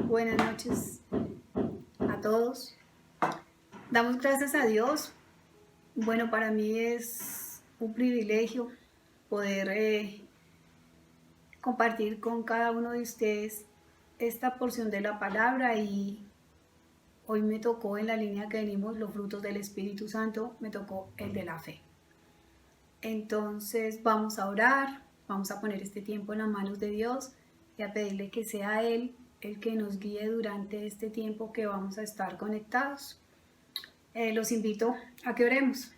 Buenas noches a todos. Damos gracias a Dios. Bueno, para mí es un privilegio poder compartir con cada uno de ustedes esta porción de la palabra, y hoy me tocó, en la línea que venimos, los frutos del Espíritu Santo, me tocó el de la fe. Entonces vamos a orar, vamos a poner este tiempo en las manos de Dios y a pedirle que sea Él el que nos guíe durante este tiempo que vamos a estar conectados. Los invito a que oremos.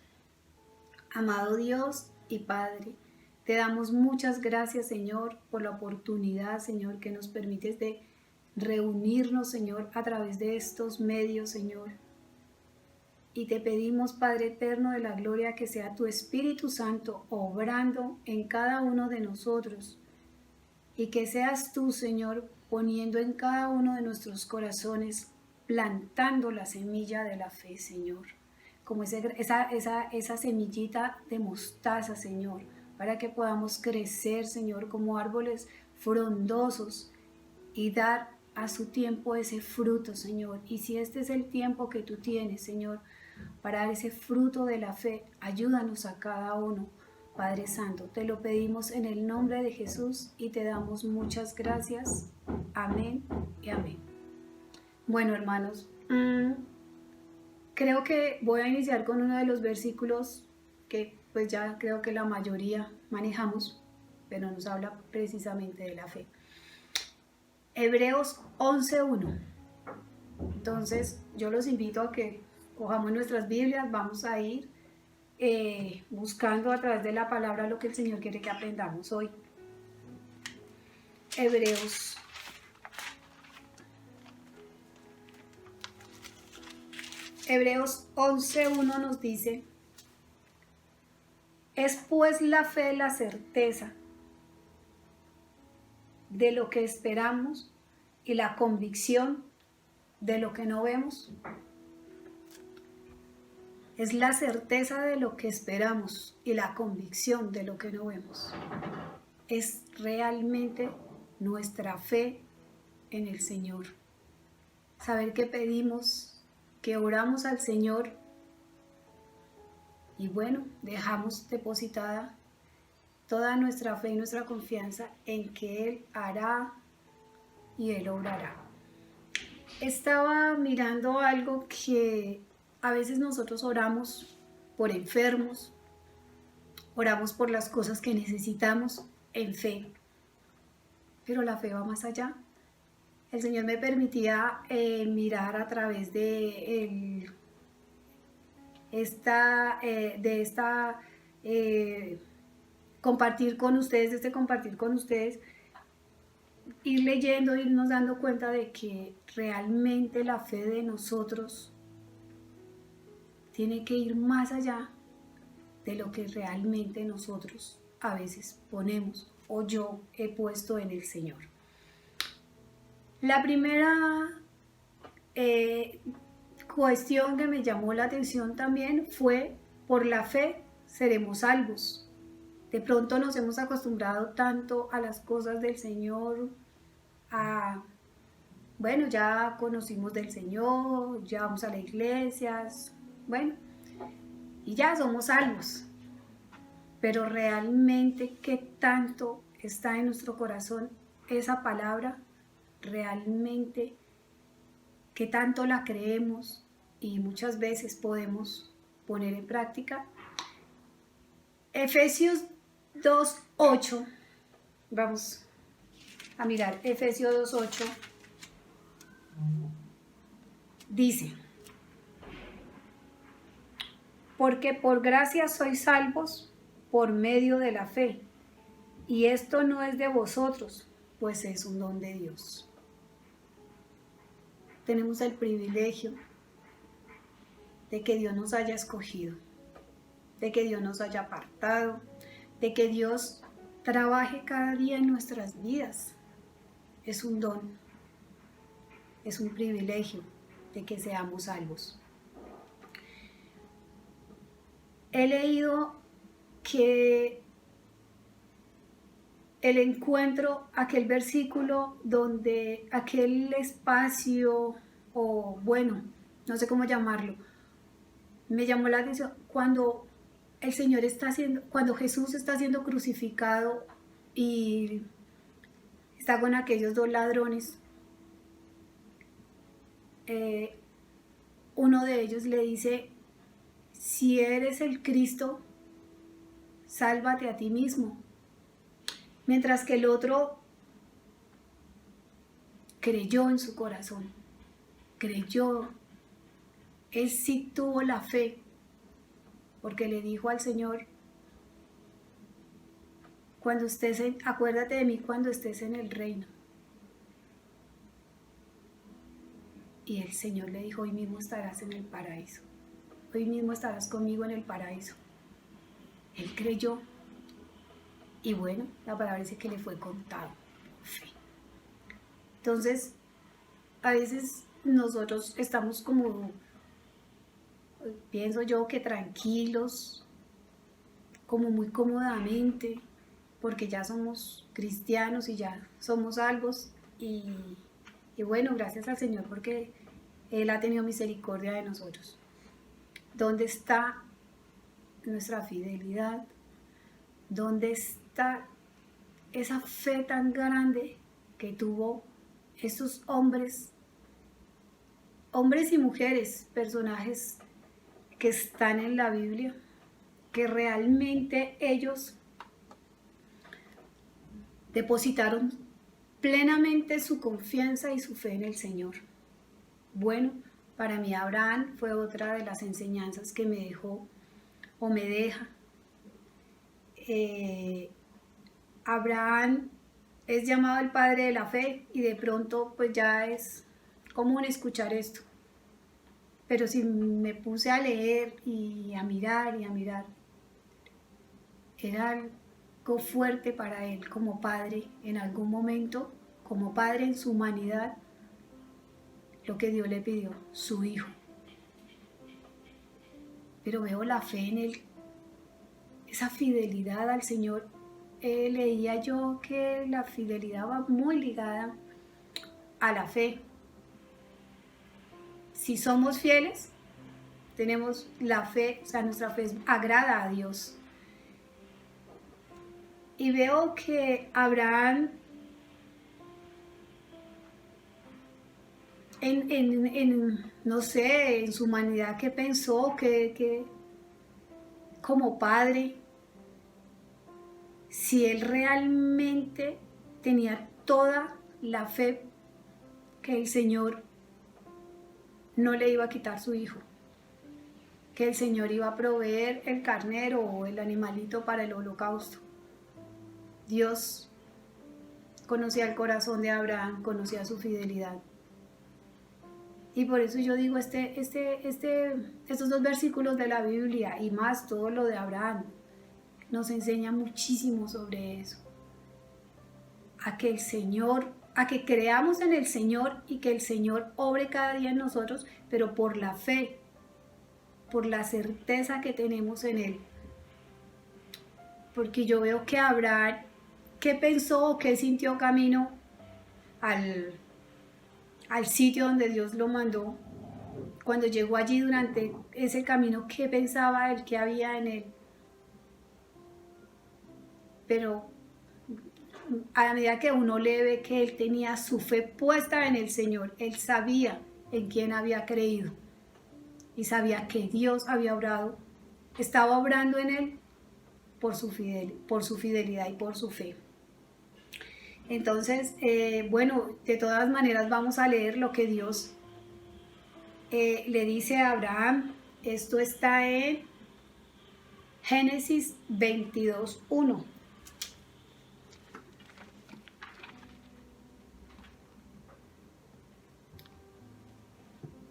Amado Dios y Padre, te damos muchas gracias, Señor, por la oportunidad, Señor, que nos permites de reunirnos, Señor, a través de estos medios, Señor. Y te pedimos, Padre eterno de la gloria, que sea tu Espíritu Santo obrando en cada uno de nosotros, y que seas tú, Señor, poniendo en cada uno de nuestros corazones, plantando la semilla de la fe, Señor, como esa semillita de mostaza, Señor, para que podamos crecer, Señor, como árboles frondosos y dar a su tiempo ese fruto, Señor. Y si este es el tiempo que tú tienes, Señor, para dar ese fruto de la fe, ayúdanos a cada uno, Padre Santo. Te lo pedimos en el nombre de Jesús y te damos muchas gracias. Amén y amén. Bueno, hermanos, creo que voy a iniciar con uno de los versículos que pues ya creo que la mayoría manejamos, pero nos habla precisamente de la fe. Hebreos 11:1. Entonces yo los invito a que cojamos nuestras Biblias, vamos a ir buscando a través de la palabra lo que el Señor quiere que aprendamos hoy. Hebreos 11:1 nos dice: es pues la fe la certeza de lo que esperamos y la convicción de lo que no vemos. Es la certeza de lo que esperamos y la convicción de lo que no vemos. Es realmente nuestra fe en el Señor. Saber que pedimos, que oramos al Señor y bueno, dejamos depositada toda nuestra fe y nuestra confianza en que Él hará y Él obrará. Estaba mirando algo que a veces nosotros oramos por enfermos, oramos por las cosas que necesitamos en fe, pero la fe va más allá. El Señor me permitía mirar a través de compartir con ustedes, ir leyendo, irnos dando cuenta de que realmente la fe de nosotros tiene que ir más allá de lo que realmente nosotros a veces ponemos o yo he puesto en el Señor. La primera cuestión que me llamó la atención también fue: por la fe seremos salvos. De pronto nos hemos acostumbrado tanto a las cosas del Señor, bueno, ya conocimos del Señor, ya vamos a las iglesias, bueno, y ya somos salvos. Pero realmente, ¿qué tanto está en nuestro corazón esa palabra? Realmente, ¿qué tanto la creemos? Y muchas veces podemos poner en práctica. Efesios 2:8, vamos a mirar Efesios 2:8, dice: porque por gracia sois salvos por medio de la fe, y esto no es de vosotros, pues es un don de Dios. Tenemos el privilegio de que Dios nos haya escogido, de que Dios nos haya apartado, de que Dios trabaje cada día en nuestras vidas. Es un don, es un privilegio de que seamos salvos. He leído que el encuentro, aquel versículo donde aquel espacio, o bueno, no sé cómo llamarlo, me llamó la atención cuando el Señor cuando Jesús está siendo crucificado y está con aquellos dos ladrones. Uno de ellos le dice: si eres el Cristo, sálvate a ti mismo. Mientras que el otro creyó en su corazón, creyó. Él sí tuvo la fe, porque le dijo al Señor: acuérdate de mí cuando estés en el reino. Y el Señor le dijo: hoy mismo estarás en el paraíso. Hoy mismo estarás conmigo en el paraíso. Él creyó. Y bueno, la palabra dice que le fue contado por fe. Entonces, a veces nosotros estamos como, pienso yo, que tranquilos, como muy cómodamente, porque ya somos cristianos y ya somos salvos. Y bueno, gracias al Señor porque Él ha tenido misericordia de nosotros. ¿Dónde está nuestra fidelidad? ¿Dónde está esa fe tan grande que tuvo esos hombres y mujeres, personajes que están en la Biblia, que realmente ellos depositaron plenamente su confianza y su fe en el Señor? Bueno, para mí Abraham fue otra de las enseñanzas que me dejó o me deja. Abraham es llamado el padre de la fe y de pronto pues ya es común escuchar esto. Pero si me puse a leer y a mirar, era algo fuerte para él como padre en algún momento, como padre en su humanidad, lo que Dios le pidió, su hijo. Pero veo la fe en él, esa fidelidad al Señor. Leía yo que la fidelidad va muy ligada a la fe. Si somos fieles, tenemos la fe, o sea, nuestra fe agrada a Dios. Y veo que Abraham no sé, en su humanidad, que pensó que como padre, si él realmente tenía toda la fe que el Señor no le iba a quitar su hijo, que el Señor iba a proveer el carnero o el animalito para el holocausto. Dios conocía el corazón de Abraham, conocía su fidelidad. Y por eso yo digo, estos dos versículos de la Biblia y más todo lo de Abraham nos enseña muchísimo sobre eso. A que creamos en el Señor y que el Señor obre cada día en nosotros, pero por la fe, por la certeza que tenemos en Él. Porque yo veo que Abraham, ¿qué pensó o qué sintió camino al sitio donde Dios lo mandó? Cuando llegó allí, durante ese camino, ¿qué pensaba él? ¿Qué había en él? Pero a medida que uno le ve que él tenía su fe puesta en el Señor, él sabía en quién había creído y sabía que Dios había obrado estaba obrando en él por su fidelidad y por su fe. Entonces, bueno, de todas maneras vamos a leer lo que Dios le dice a Abraham. Esto está en Génesis 22:1.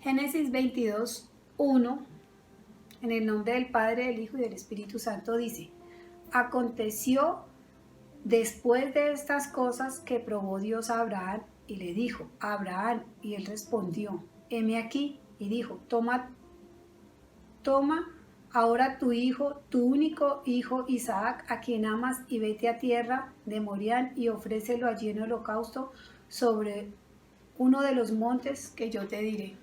Génesis 22:1, en el nombre del Padre, del Hijo y del Espíritu Santo, dice: aconteció después de estas cosas que probó Dios a Abraham y le dijo: Abraham, y él respondió: heme aquí, y dijo: toma ahora tu hijo, tu único hijo Isaac, a quien amas, y vete a tierra de Morián y ofrécelo allí en holocausto sobre uno de los montes que yo te diré.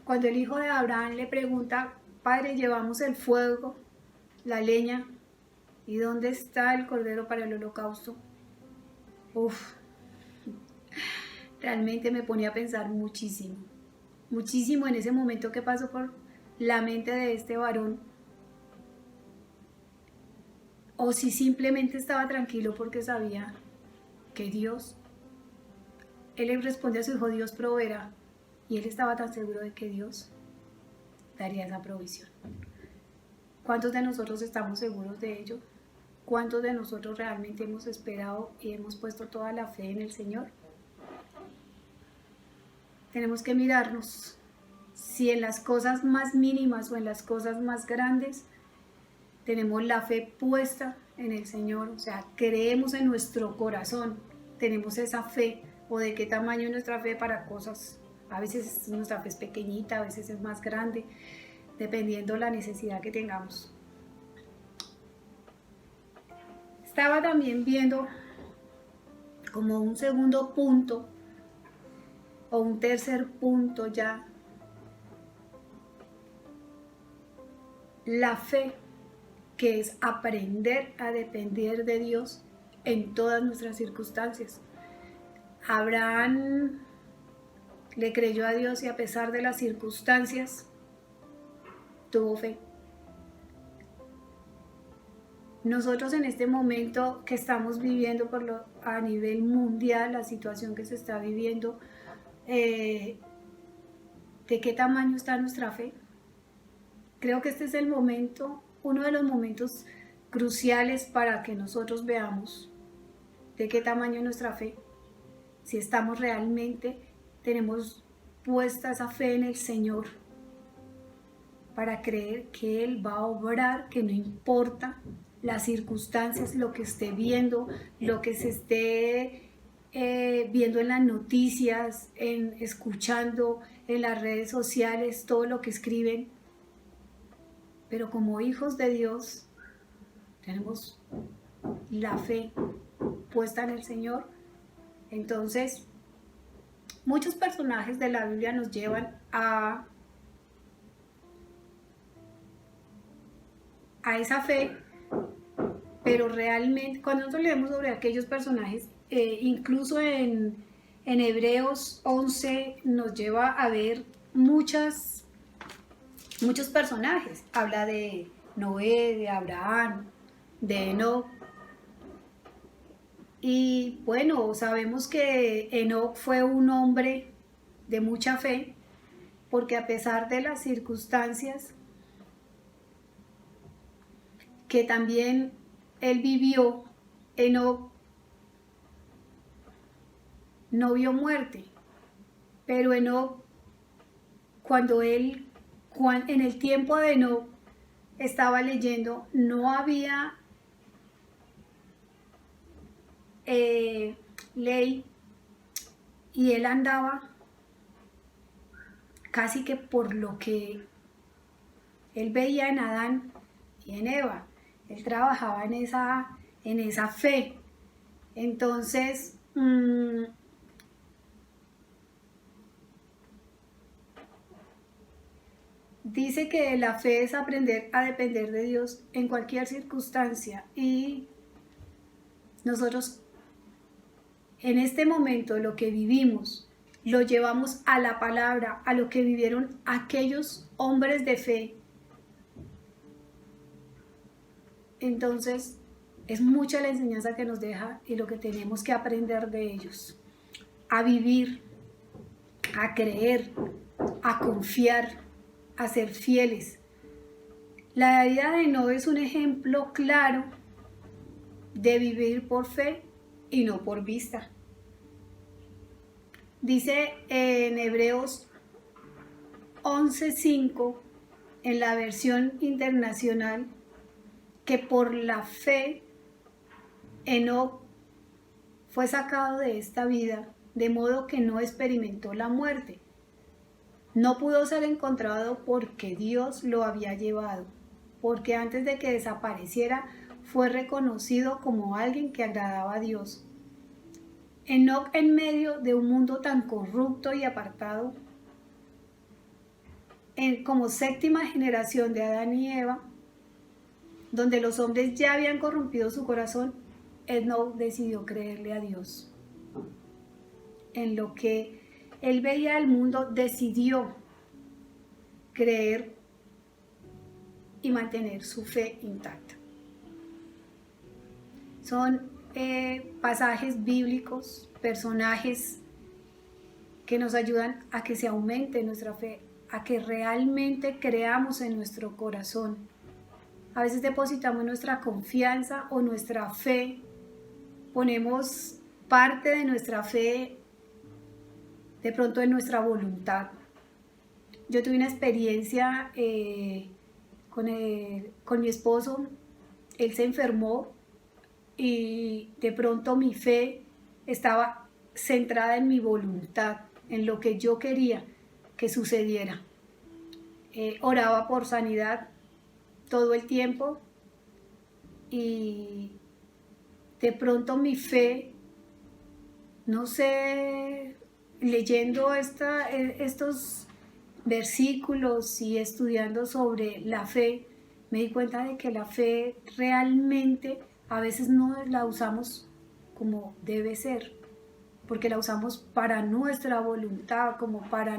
Cuando el hijo de Abraham le pregunta: Padre, llevamos el fuego, la leña, ¿y dónde está el cordero para el holocausto? Realmente me ponía a pensar muchísimo en ese momento que pasó por la mente de este varón, o si simplemente estaba tranquilo porque sabía que Dios, él le responde a su hijo: Dios proveerá, y él estaba tan seguro de que Dios daría esa provisión. ¿Cuántos de nosotros estamos seguros de ello? ¿Cuántos de nosotros realmente hemos esperado y hemos puesto toda la fe en el Señor? Tenemos que mirarnos si en las cosas más mínimas o en las cosas más grandes tenemos la fe puesta en el Señor, o sea, creemos en nuestro corazón, tenemos esa fe, o de qué tamaño es nuestra fe para cosas. A veces nuestra fe es pequeñita, a veces es más grande, dependiendo la necesidad que tengamos. Estaba también viendo como un segundo punto o un tercer punto ya, la fe, que es aprender a depender de Dios en todas nuestras circunstancias. Abraham le creyó a Dios y a pesar de las circunstancias tuvo fe. Nosotros en este momento que estamos viviendo a nivel mundial, la situación que se está viviendo, ¿de qué tamaño está nuestra fe? Creo que este es el momento, uno de los momentos cruciales para que nosotros veamos de qué tamaño es nuestra fe. Si estamos realmente, tenemos puesta esa fe en el Señor para creer que Él va a obrar, que no importa las circunstancias, lo que esté viendo, lo que se esté viendo en las noticias, escuchando en las redes sociales, todo lo que escriben. Pero como hijos de Dios, tenemos la fe puesta en el Señor. Entonces, muchos personajes de la Biblia nos llevan a esa fe, pero realmente cuando nosotros leemos sobre aquellos personajes, incluso en Hebreos 11 nos lleva a ver muchos personajes. Habla de Noé, de Abraham, de Enoc. Y bueno, sabemos que Enoc fue un hombre de mucha fe, porque a pesar de las circunstancias que también él vivió, Enoc no vio muerte, pero Enoc, en el tiempo de Enoc, estaba leyendo, no había ley, y él andaba casi que por lo que él veía en Adán y en Eva. Él trabajaba en esa fe. Entonces, dice que la fe es aprender a depender de Dios en cualquier circunstancia, y nosotros en este momento lo que vivimos lo llevamos a la palabra, a lo que vivieron aquellos hombres de fe Entonces, es mucha la enseñanza que nos deja y lo que tenemos que aprender de ellos. A vivir, a creer, a confiar, a ser fieles. La vida de Enoc es un ejemplo claro de vivir por fe y no por vista. Dice en Hebreos 11:5, en la versión internacional, que por la fe Enoc fue sacado de esta vida, de modo que no experimentó la muerte. No pudo ser encontrado porque Dios lo había llevado, porque antes de que desapareciera fue reconocido como alguien que agradaba a Dios. Enoc, en medio de un mundo tan corrupto y apartado, como séptima generación de Adán y Eva, donde los hombres ya habían corrompido su corazón, Enoc decidió creerle a Dios. En lo que él veía del mundo, decidió creer y mantener su fe intacta. Son pasajes bíblicos, personajes que nos ayudan a que se aumente nuestra fe, a que realmente creamos en nuestro corazón. A veces depositamos nuestra confianza o nuestra fe, ponemos parte de nuestra fe de pronto en nuestra voluntad. Yo tuve una experiencia con mi esposo. Él se enfermó y de pronto mi fe estaba centrada en mi voluntad, en lo que yo quería que sucediera. Oraba por sanidad todo el tiempo y de pronto mi fe, no sé, leyendo estos versículos y estudiando sobre la fe, me di cuenta de que la fe realmente a veces no la usamos como debe ser, porque la usamos para nuestra voluntad, como para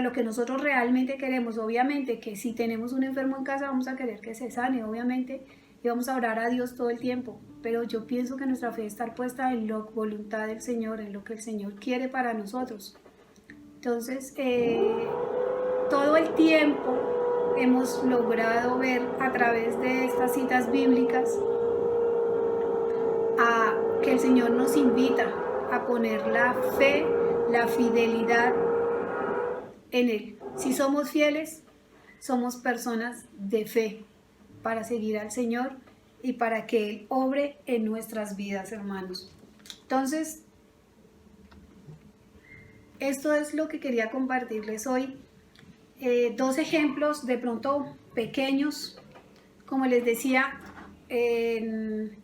lo que nosotros realmente queremos. Obviamente que si tenemos un enfermo en casa vamos a querer que se sane, obviamente, y vamos a orar a Dios todo el tiempo, pero yo pienso que nuestra fe está puesta en la voluntad del Señor, en lo que el Señor quiere para nosotros. Entonces, todo el tiempo hemos logrado ver a través de estas citas bíblicas a que el Señor nos invita a poner la fe, la fidelidad en Él. Si somos fieles, somos personas de fe para seguir al Señor y para que Él obre en nuestras vidas, hermanos. Entonces, esto es lo que quería compartirles hoy. 2 ejemplos de pronto pequeños. Como les decía, en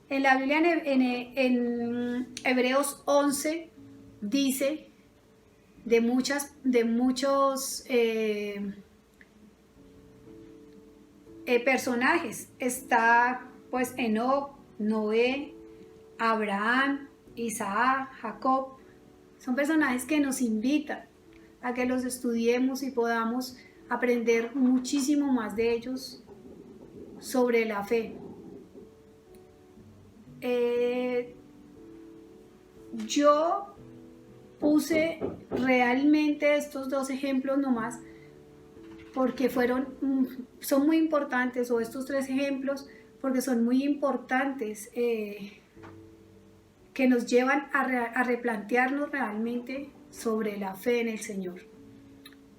la Biblia, en Hebreos 11, dice de muchos personajes. Está pues Enoc, Noé, Abraham, Isaac, Jacob. Son personajes que nos invitan a que los estudiemos y podamos aprender muchísimo más de ellos sobre la fe. Yo puse realmente estos 2 ejemplos nomás porque son muy importantes, o estos 3 ejemplos porque son muy importantes, que nos llevan a replantearnos realmente sobre la fe en el Señor.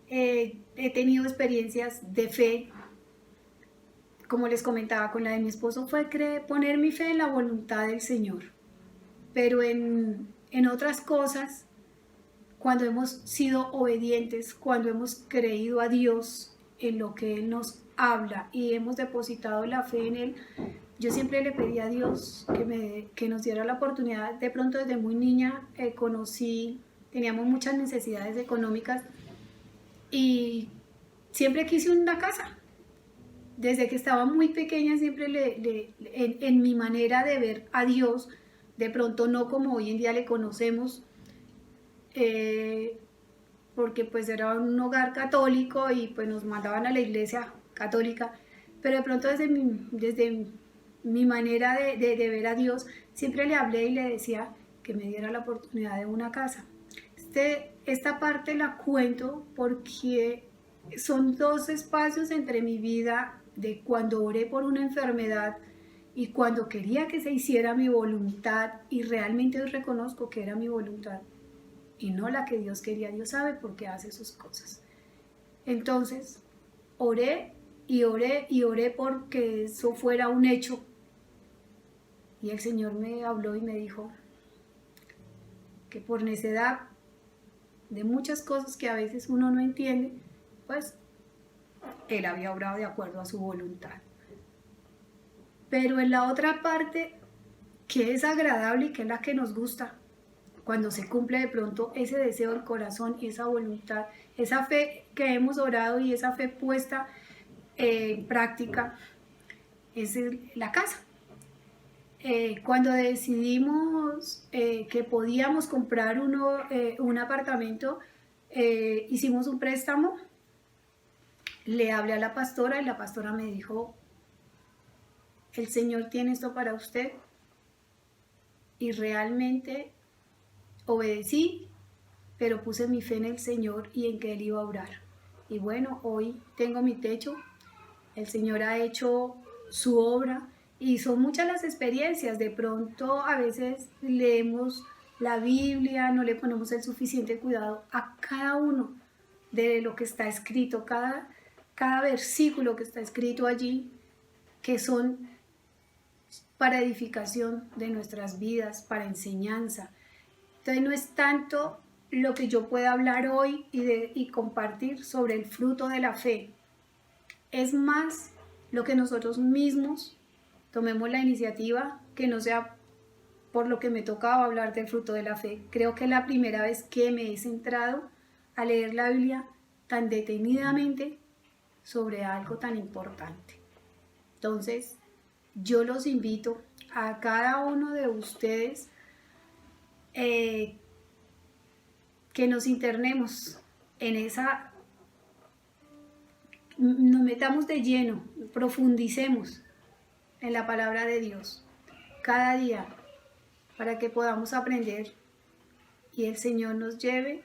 He tenido experiencias de fe, como les comentaba, con la de mi esposo fue poner mi fe en la voluntad del Señor, pero en otras cosas, cuando hemos sido obedientes, cuando hemos creído a Dios en lo que Él nos habla y hemos depositado la fe en Él, yo siempre le pedí a Dios que nos diera la oportunidad. De pronto desde muy niña teníamos muchas necesidades económicas y siempre quise una casa. Desde que estaba muy pequeña siempre en mi manera de ver a Dios, de pronto no como hoy en día le conocemos, porque pues era un hogar católico y pues nos mandaban a la iglesia católica, pero de pronto desde mi manera de ver a Dios, siempre le hablé y le decía que me diera la oportunidad de una casa. Esta parte la cuento porque son dos espacios entre mi vida de cuando oré por una enfermedad y cuando quería que se hiciera mi voluntad, y realmente hoy reconozco que era mi voluntad y no la que Dios quería. Dios sabe por qué hace sus cosas. Entonces, oré y oré y oré porque eso fuera un hecho. Y el Señor me habló y me dijo que por necedad de muchas cosas que a veces uno no entiende, pues Él había obrado de acuerdo a su voluntad. Pero en la otra parte, que es agradable y que es la que nos gusta, cuando se cumple de pronto ese deseo del corazón y esa voluntad, esa fe que hemos orado y esa fe puesta en práctica, es la casa. Cuando decidimos que podíamos comprar un apartamento, hicimos un préstamo, le hablé a la pastora y la pastora me dijo, el Señor tiene esto para usted, y realmente obedecí, pero puse mi fe en el Señor y en que Él iba a obrar. Y bueno, hoy tengo mi techo, el Señor ha hecho su obra y son muchas las experiencias. De pronto a veces leemos la Biblia, no le ponemos el suficiente cuidado a cada uno de lo que está escrito, cada versículo que está escrito allí, que son para edificación de nuestras vidas, para enseñanza. Entonces no es tanto lo que yo pueda hablar hoy y compartir sobre el fruto de la fe, es más lo que nosotros mismos tomemos la iniciativa, que no sea por lo que me tocaba hablar del fruto de la fe. Creo que es la primera vez que me he centrado a leer la Biblia tan detenidamente sobre algo tan importante. Entonces, yo los invito a cada uno de ustedes que nos internemos en esa, nos metamos de lleno, profundicemos en la palabra de Dios cada día para que podamos aprender y el Señor nos lleve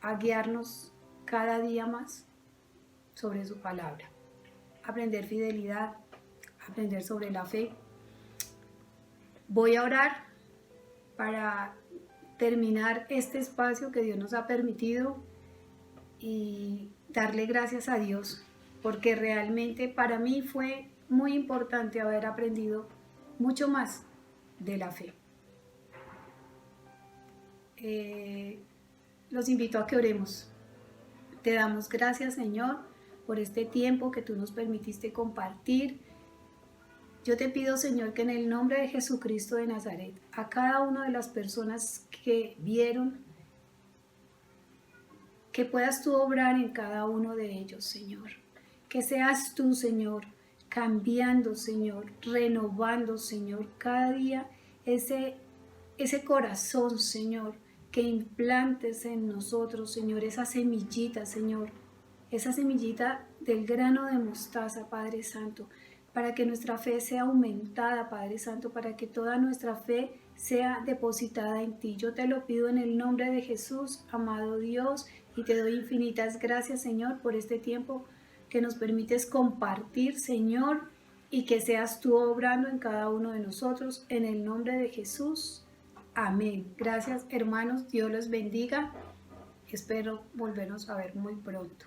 a guiarnos cada día más sobre su palabra, aprender fidelidad, aprender sobre la fe. Voy a orar para terminar este espacio que Dios nos ha permitido y darle gracias a Dios, porque realmente para mí fue muy importante haber aprendido mucho más de la fe. Los invito a que oremos. Te damos gracias, Señor, por este tiempo que tú nos permitiste compartir. Yo te pido, Señor, que en el nombre de Jesucristo de Nazaret, a cada una de las personas que vieron, que puedas tú obrar en cada uno de ellos, Señor. Que seas tú, Señor, cambiando, Señor, renovando, Señor, cada día ese corazón, Señor, que implantes en nosotros, Señor, esa semillita, Señor, esa semillita del grano de mostaza, Padre Santo, para que nuestra fe sea aumentada, Padre Santo, para que toda nuestra fe sea depositada en ti. Yo te lo pido en el nombre de Jesús, amado Dios, y te doy infinitas gracias, Señor, por este tiempo que nos permites compartir, Señor, y que seas tú obrando en cada uno de nosotros, en el nombre de Jesús. Amén. Gracias, hermanos. Dios los bendiga. Espero volvernos a ver muy pronto.